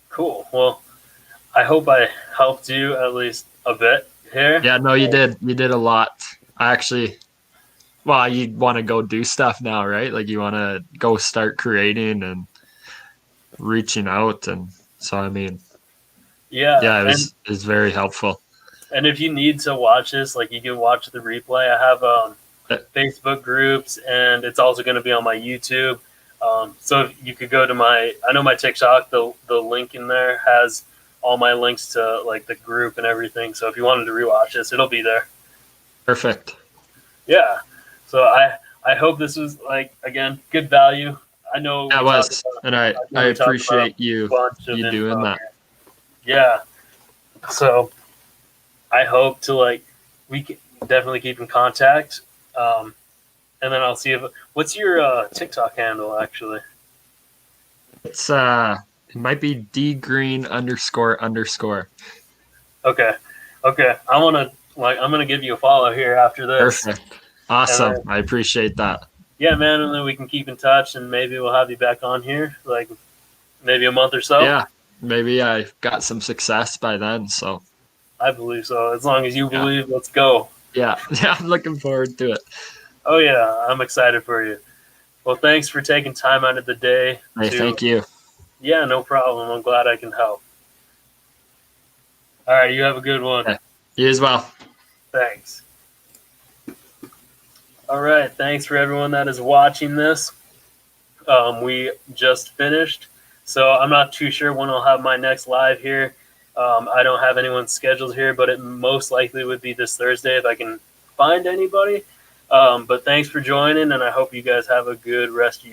cool. Well, I hope I helped you at least a bit here. Yeah, no, you did. You did a lot. I actually, well, you want to go do stuff now, right? Like you want to go start creating and reaching out, and so I mean, Yeah, yeah, it was very helpful. and if you need to watch this, like, you can watch the replay. I have Uh, Facebook groups, and it's also going to be on my YouTube. So if you could go to I know my TikTok, the link in there has all my links to, like, the group and everything. So if you wanted to rewatch this, it'll be there. Perfect. Yeah. So I hope this was, like, again, good value. I know That was, and I I know I we talked about appreciate a you bunch of you doing info that. here. Yeah. So I hope to, like, we can definitely keep in contact. And then I'll see if what's your TikTok handle actually. It's it might be D Green __. Okay, okay. I'm gonna give you a follow here after this, Perfect. and Awesome. then I appreciate that. Yeah, man, and then we can keep in touch, and maybe we'll have you back on here, like maybe a month or so. Yeah, maybe I got some success by then. So I believe so. As long as you yeah, believe, let's go. yeah, yeah. I'm looking forward to it. Oh yeah, I'm excited for you. Well, thanks for taking time out of the day Hey, to. thank you. Yeah, no problem. I'm glad I can help. All right, you have a good one. Yeah, you as well. Thanks. All right, thanks for everyone that is watching this. We just finished, so I'm not too sure when I'll have my next live here. I don't have anyone scheduled here, but it most likely would be this Thursday if I can find anybody. But thanks for joining, and I hope you guys have a good rest of your